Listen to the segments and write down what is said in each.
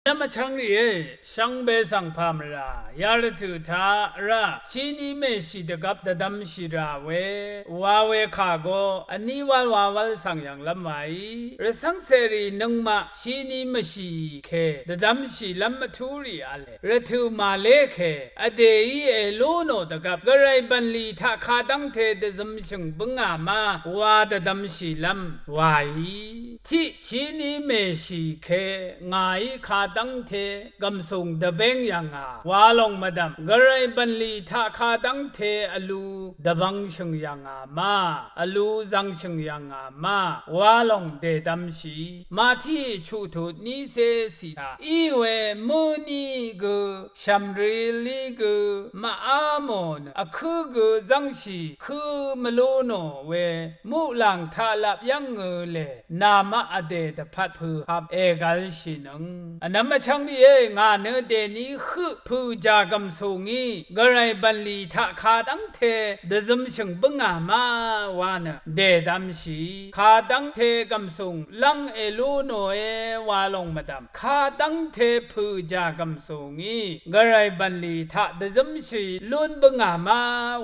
那么城里上北上帕么啦，亚日土他啦，西尼美西的个的东西啦喂，瓦喂卡个，你瓦上扬了买，而上世里能嘛西尼美西开的东西那么土里啊嘞，而土马来开，得伊罗诺的个个人本里他卡当天的怎行不啊嘛，瓦的东西lâm瓦伊，ที่西尼美西开，爱卡。ตั้งเทกำส่งดะเบงยังอ่ะวาลงมาดำกระไรบันลีท่าคาตั้งเทอลูดะบังชงยังอ่ะมาอลูจังชงยังอ่ะมาวาลงเดดำชีมาที่ชูทุนี้เสสีตาอีเวมูนีกูชัมรีลีกูมาอามอนอะคือกูจังชีคือมโลโนเวมูหลังทาลับยังเงเลนามะอเดดพัดพือฮับเอกัลชินังนำมาช่างดีงานเนื้อเดนี้คือผู้จากำส่งงี้กระไรบันลีท่าขาตั้งเทเดซึมชงบึงอามาวานเดดำชีขาตั้งเทกำส่งลังเอลูโนวาลงมาดำขาตั้งเทผู้จากำส่งงี้กระไรบันลีท่าเดซึมชีลุนบึงอามา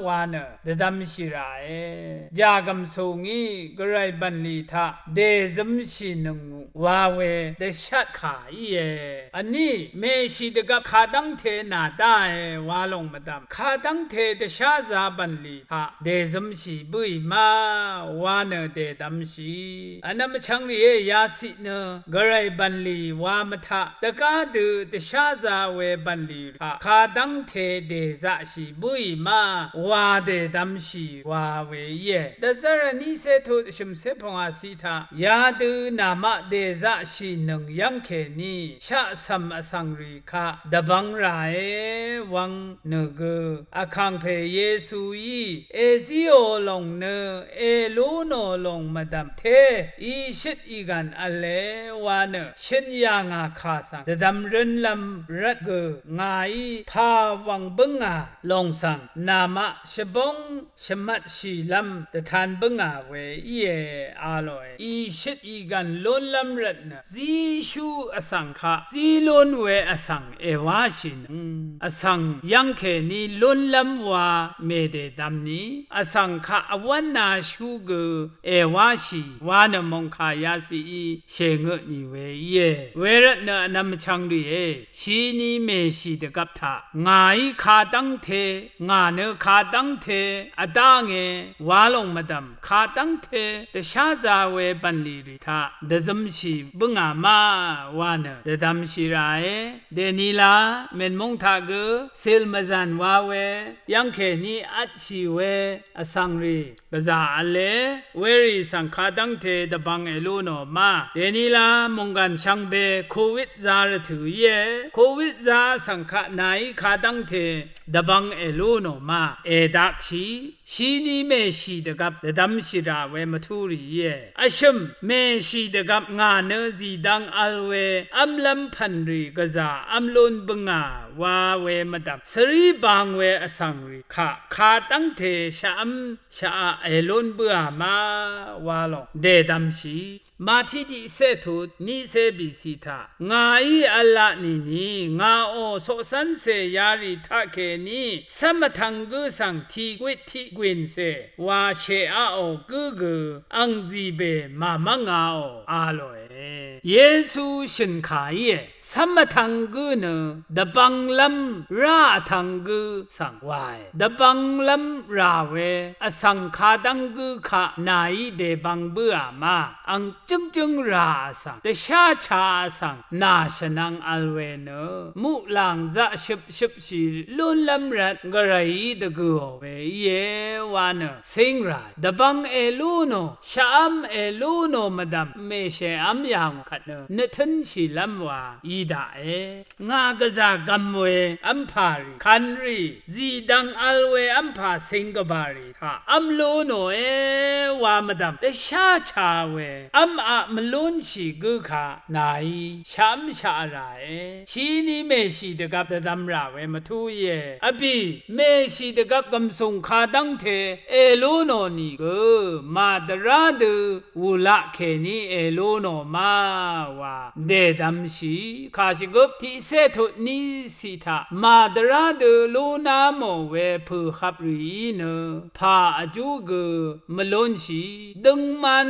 วานเดดำชีไรจากำส่งงี้กระไรบันลีท่าเดซึมชีหนึ่งวาเวเดชัดขาอันนี้เมชิดกับขาตั้งเทนาตาวาลงมาดำขาตั้งเทเดชาซาบันลีฮะเดซมชีบุยมาวานเดดำชีอันนั้นมาช่างนี้ยาสิเนกระไรบันลีวามทะตะกาดูเดชาซาเวบันลีฮะขาตั้งเทเดซาชีบุยมาวาเดดำชีวาเวเยแต่สารนี้เสทุชิมเสพงอาสิทายาดูนามะเดซาชีหนึ่งยังเคนีชะสัมอสังริคาดบังไรวังเนกอาคังเพเยซูยีเอซิโอลงเนเอลูโนลงมาดำเทอีชิดอีกันอเลวานเนชินยางาคาสังดำรินลำรัดกงายพาวังบึงอาลงสังนามะชบงชมัดชีลำตทานบึงอาเวเยอาลอยอีชิดอีกันล้นลำรัดเนซีชูอสังคะซีลุนเวอสังเอวาชินอสังยังเคนีลุนลำวาเมเดดัมนีอสังคะอวันนาชูกเอวาชีวานมงคายาสีเชงนีเวเยเวรเนอนำชังดีชีนีเมชีเดกับทางายขาตั้งเทงาเนขาตั้งเทอตาเงวาลงมาดำขาตั้งเทเดชาซาเวบันลีริทาเดซัมชีบึงอามาวานเดดัมชีไรเดนีลาเมนมงทากเซลมาซันวาเวยังเคนีอัดชีเวอสังรีกษาอเลเวรีสังขาตั้งเทดบังเอลูโนมาเดนีลามงกันช่างเบโควิดซาระถือเยโควิดซาสังขานายขาตั้งเทดบังเอลูโนมาเอดักชีนีเมชีเดกับเดดัมชีราเวมาทูรีเยอชมเมชีเดกับงานเนซีดังอัลเวอัมลัมพันรีกษาอัมลุนบึงาวาเวมาดับสรีบางเวอสังรีขาตั้งเทชะอัมชะเอลุนเบือมาวาลงเดดัมชีมาที่จิเสทุนิเซบิสิทางายอัลละนีงาโอโซสันเซยาริทะเคนีสมทังกุสังทีกวิทิกวินเซวาเชอาโอกุอังซีเบมามะงาโออาโลเยซูชินขายสมทังกุเนดบังลัมราทังกุสังวายดบังลัมราเวอสังคาดังกุขะนายเดบังเบือมาอังจึงราสังเดชาชาสังนาชนังอัลเวเนมุลังจะชิบชีลุนลัมรัดกระไรตะกูเวเยวานสิงไรดบังเอลูโนชามเอลูโนมาดำเมเชอัมยังขัดเนนทันชีลัมวาอีดาเองากะซากัมเวอัมพารีคันรีซีดังอัลเวอัมพาสิงกบารีฮะอัมโลโนวามาดำเดชาชาเวอัมอะมลุนชีกุขานายชัมชาไรชีนีเมชีเดกับเดดัมราเวมาทูเยอบีเมชีเดกับกำสงขาดังเทเอลูโนนีกุมาดราดูวุละเคนีเอลูโนมาวาเดดัมชี shi khashigup ti se thu ni sitha madra de luna mo we phu khapri ne pha aju ge malon shi dung man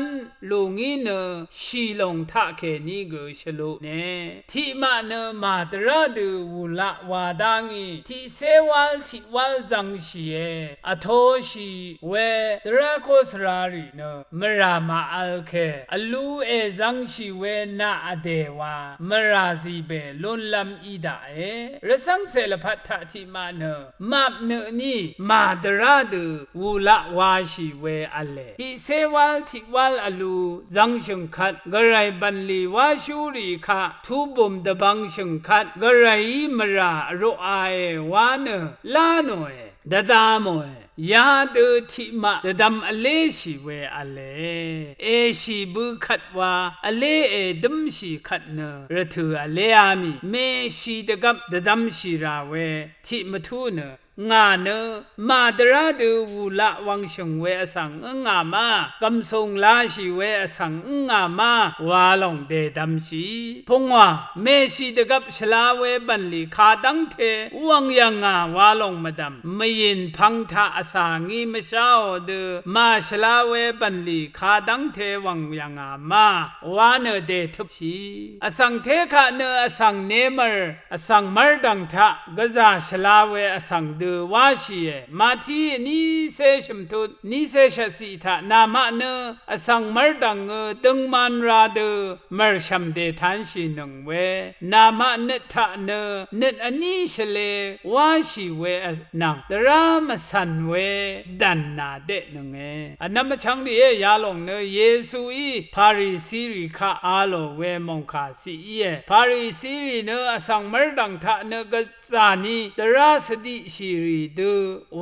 lungi ne shi long tha ke ni ge shlo ne thi ma ne madra de wula wadangi ti se wal ti wal zang shi ye atho shi we dra ko srari ne mara ma al ke alu e zang shi we na ade wa mara si be lon lam ida e rasang se la phat tha thi ma ne map ne ni madra de wula wa shi we ale ti se wal ti wal alu zang shung khat garai ban li wa shu ri kha thu bum da bang shung khat garai mara ro ai wa ne la no e da da mo e ya de ti ma da dam ale shi we ale e shi bu khat wa ale e dum shi khat ne ra thu ale ami me shi da gap da dam shi ra we ti ma thu ne nga ne madra de wula wang shung we asang nga ma kam song la shi we asang nga ma wa long de dam shi phongwa me shi de gap shla we ban li kha dang the wang yang nga wa long madam mayin phang tha asangi ma shao de ma shla we ban li kha dang the wang yang nga ma wa ne de thup shi asang the kha ne asang ne mar asang mar dang tha gaza shla we asang de wa shi ye ma thi ni se shim tu ni se sha si tha na ma ne asang mar dang tung man ra de mar sham de than shi nung we na ma ne tha ne net ani shle wa shi we nang dra ma san we dan na de nung e anam chang ye ya long ne yesu i pharisi ri kha a lo we mong kha si ye pharisi ri ne asang mar dang tha ne ga sa ni dra sadi shi ri de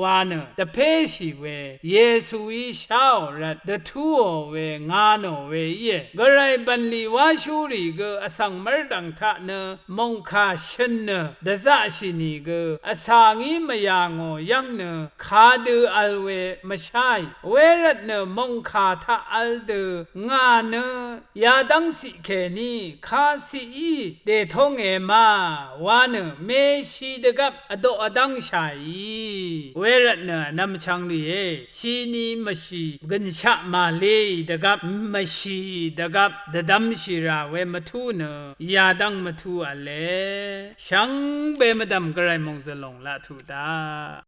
wa ne the phe shi we yesu i shao rat the two we nga no we ye garai ban li wa shu ri ge asang mar dang tha ne mong kha shin ne da za shi ni ge asangi ma ya ngo yang ne kha de al we ma shai we rat ne mong kha tha al de nga ne ya dang si ke ni kha si i de thong e ma wa ne me shi de gap ado adang shai we rat ne nam chang li ye shi ni ma shi gan sha ma le de gap ma shi de gap da dam shi ra we ma thu ne ya dang ma thu a le shang be ma dam grai mong zalong la thu da